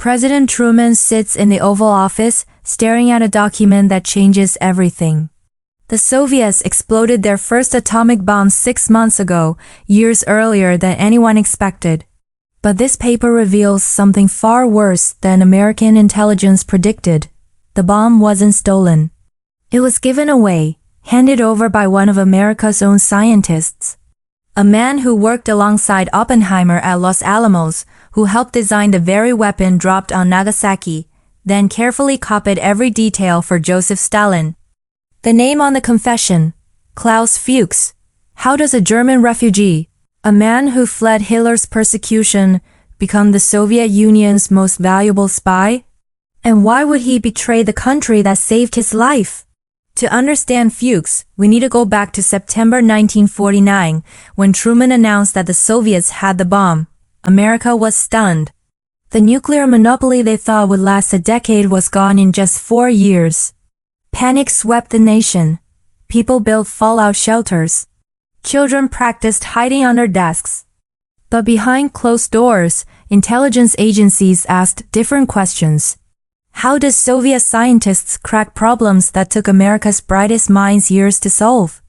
President Truman sits in the Oval Office, staring at a document that changes everything. The Soviets exploded their first atomic bomb 6 months ago, years earlier than anyone expected. But this paper reveals something far worse than American intelligence predicted. The bomb wasn't stolen. It was given away, handed over by one of America's own scientists. A man who worked alongside Oppenheimer at Los Alamos, who helped design the very weapon dropped on Nagasaki, then carefully copied every detail for Joseph Stalin. The name on the confession, Klaus Fuchs. How does a German refugee, a man who fled Hitler's persecution, become the Soviet Union's most valuable spy? And why would he betray the country that saved his life? To understand Fuchs, we need to go back to September 1949, when Truman announced that the Soviets had the bomb. America was stunned. The nuclear monopoly they thought would last a decade was gone in just 4 years. Panic swept the nation. People built fallout shelters. Children practiced hiding under desks. But behind closed doors, intelligence agencies asked different questions. How does Soviet scientists crack problems that took America's brightest minds years to solve?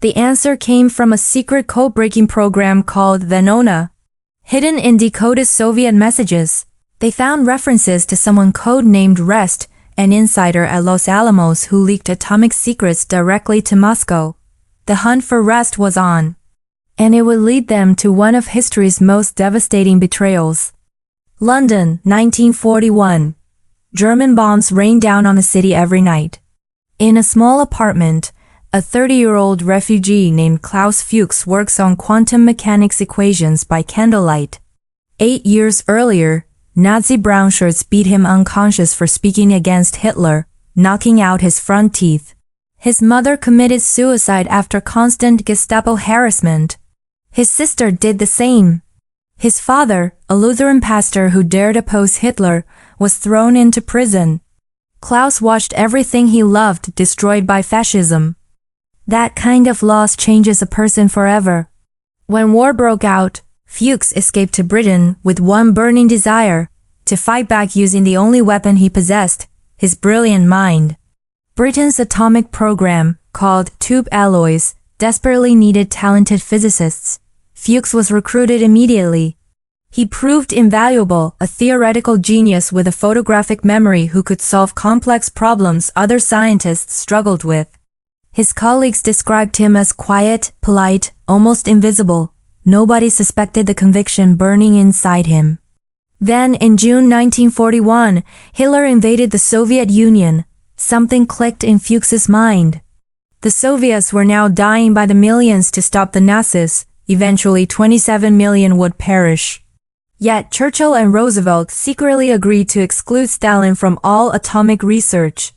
The answer came from a secret code-breaking program called Venona. Hidden in decoded Soviet messages, they found references to someone code-named Rest, an insider at Los Alamos who leaked atomic secrets directly to Moscow. The hunt for Rest was on. And it would lead them to one of history's most devastating betrayals. London, 1941. German bombs rained down on the city every night. In a small apartment, a 30-year-old refugee named Klaus Fuchs works on quantum mechanics equations by candlelight. 8 years earlier, Nazi brownshirts beat him unconscious for speaking against Hitler, knocking out his front teeth. His mother committed suicide after constant Gestapo harassment. His sister did the same. His father, a Lutheran pastor who dared oppose Hitler, was thrown into prison. Klaus watched everything he loved destroyed by fascism. That kind of loss changes a person forever. When war broke out, Fuchs escaped to Britain with one burning desire, to fight back using the only weapon he possessed, his brilliant mind. Britain's atomic program, called Tube Alloys, desperately needed talented physicists. Fuchs was recruited immediately. He proved invaluable, a theoretical genius with a photographic memory who could solve complex problems other scientists struggled with. His colleagues described him as quiet, polite, almost invisible. Nobody suspected the conviction burning inside him. Then, in June 1941, Hitler invaded the Soviet Union. Something clicked in Fuchs's mind. The Soviets were now dying by the millions to stop the Nazis. Eventually 27 million would perish. Yet Churchill and Roosevelt secretly agreed to exclude Stalin from all atomic research.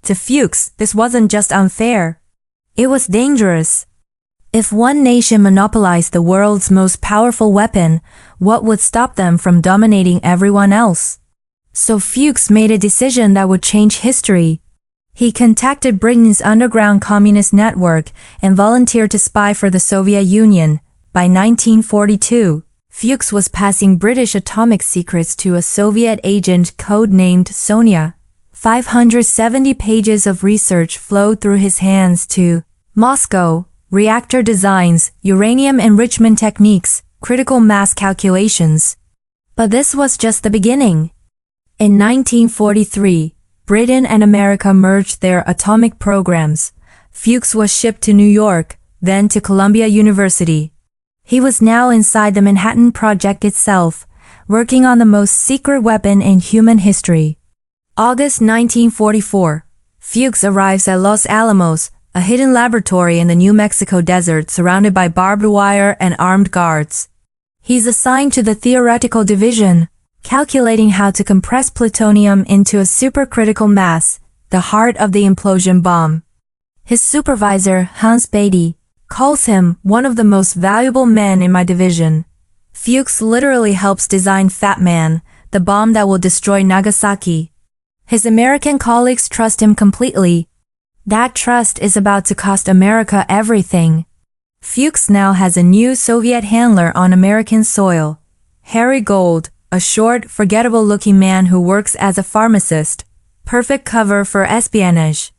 To Fuchs, this wasn't just unfair. It was dangerous. If one nation monopolized the world's most powerful weapon, what would stop them from dominating everyone else? So Fuchs made a decision that would change history. He contacted Britain's underground communist network and volunteered to spy for the Soviet Union. By 1942, Fuchs was passing British atomic secrets to a Soviet agent codenamed Sonia. 570 pages of research flowed through his hands to Moscow, reactor designs, uranium enrichment techniques, critical mass calculations. But this was just the beginning. In 1943, Britain and America merged their atomic programs. Fuchs was shipped to New York, then to Columbia University. He was now inside the Manhattan Project itself, working on the most secret weapon in human history. August 1944. Fuchs arrives at Los Alamos, a hidden laboratory in the New Mexico desert surrounded by barbed wire and armed guards. He's assigned to the theoretical division, calculating how to compress plutonium into a supercritical mass, the heart of the implosion bomb. His supervisor, Hans Beatty, calls him one of the most valuable men in my division. Fuchs literally helps design Fat Man, the bomb that will destroy Nagasaki. His American colleagues trust him completely. That trust is about to cost America everything. Fuchs now has a new Soviet handler on American soil. Harry a a short, forgettable-looking man who works as a pharmacist. Perfect cover for espionage.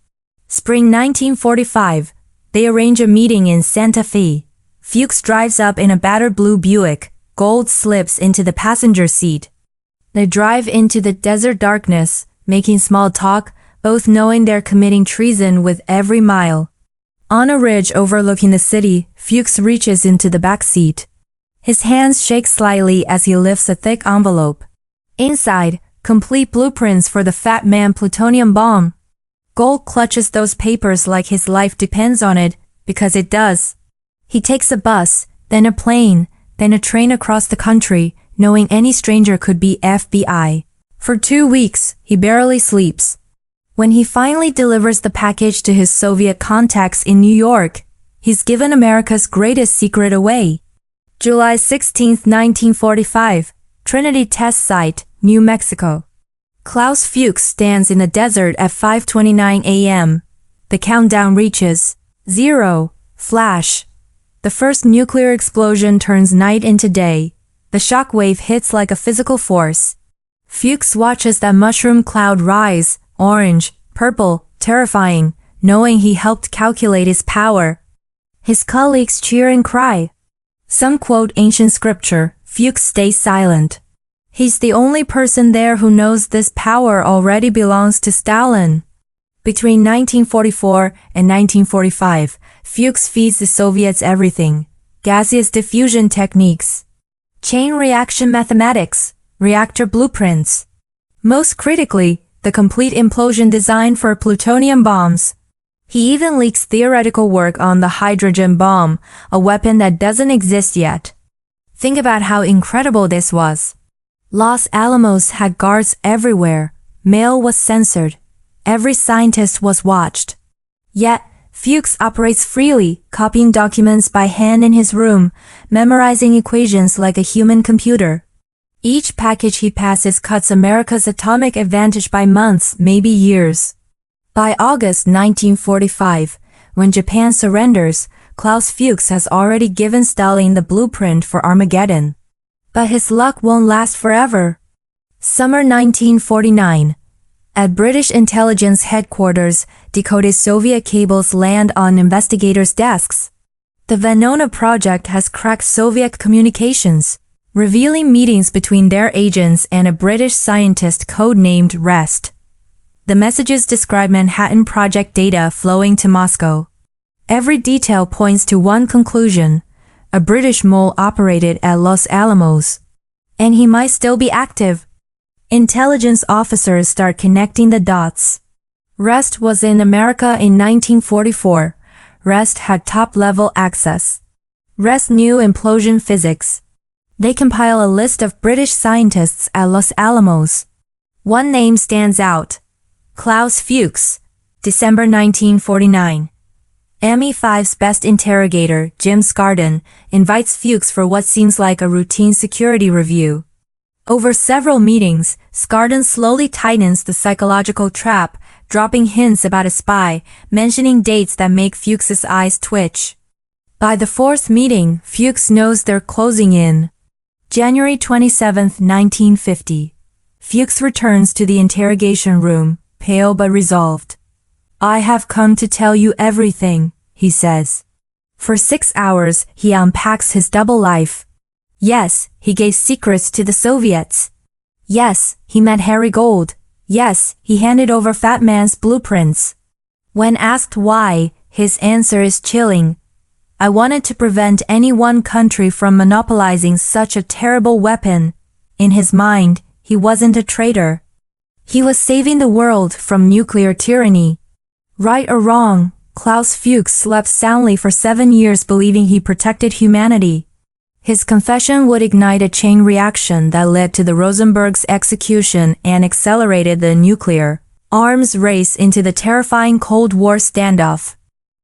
Spring 1945. They arrange a meeting in Santa Fe. Fuchs drives up in a battered blue Buick. Gold slips into the passenger seat. They drive into the desert darkness, making small talk, both knowing they're committing treason with every mile. On a ridge overlooking the city, Fuchs reaches into the back seat. His hands shake slightly as he lifts a thick envelope. Inside, complete blueprints for the Fat Man plutonium bomb. Gold clutches those papers like his life depends on it, because it does. He takes a bus, then a plane, then a train across the country, knowing any stranger could be FBI. For 2 weeks, he barely sleeps. When he finally delivers the package to his Soviet contacts in New York, he's given America's greatest secret away. July 16, 1945, Trinity Test Site, New Mexico. Klaus Fuchs stands in the desert at 5:29 a.m. The countdown reaches 0. Flash. The first nuclear explosion turns night into day. The shockwave hits like a physical force. Fuchs watches that mushroom cloud rise, orange, purple, terrifying, knowing he helped calculate its power. His colleagues cheer and cry. Some quote ancient scripture. Fuchs stays silent. He's the only person there who knows this power already belongs to Stalin. Between 1944 and 1945, Fuchs feeds the Soviets everything. Gaseous diffusion techniques, chain reaction mathematics, reactor blueprints. Most critically, the complete implosion design for plutonium bombs. He even leaks theoretical work on the hydrogen bomb, a weapon that doesn't exist yet. Think about how incredible this was. Los Alamos had guards everywhere. Mail was censored. Every scientist was watched. Yet, Fuchs operates freely, copying documents by hand in his room, memorizing equations like a human computer. Each package he passes cuts America's atomic advantage by months, maybe years. By August 1945, when Japan surrenders, Klaus Fuchs has already given Stalin the blueprint for Armageddon. But his luck won't last forever. Summer 1949. At British intelligence headquarters, decoded Soviet cables land on investigators' desks. The Venona project has cracked Soviet communications, revealing meetings between their agents and a British scientist codenamed REST. The messages describe Manhattan Project data flowing to Moscow. Every detail points to one conclusion. A British mole operated at Los Alamos. And he might still be active. Intelligence officers start connecting the dots. REST was in America in 1944. REST had top-level access. REST knew implosion physics. They compile a list of British scientists at Los Alamos. One name stands out. Klaus Fuchs, December 1949. MI5's best interrogator, Jim Scardon, invites Fuchs for what seems like a routine security review. Over several meetings, Scardon slowly tightens the psychological trap, dropping hints about a spy, mentioning dates that make Fuchs's eyes twitch. By the fourth meeting, Fuchs knows they're closing in. January 27, 1950. Fuchs returns to the interrogation room, pale but resolved. I have come to tell you everything, he says. For 6 hours, he unpacks his double life. Yes, he gave secrets to the Soviets. Yes, he met Harry Gold. Yes, he handed over Fat Man's blueprints. When asked why, his answer is chilling. I wanted to prevent any one country from monopolizing such a terrible weapon. In his mind, he wasn't a traitor. He was saving the world from nuclear tyranny. Right or wrong, Klaus Fuchs slept soundly for 7 years believing he protected humanity. His confession would ignite a chain reaction that led to the Rosenberg's execution and accelerated the nuclear arms race into the terrifying Cold War standoff.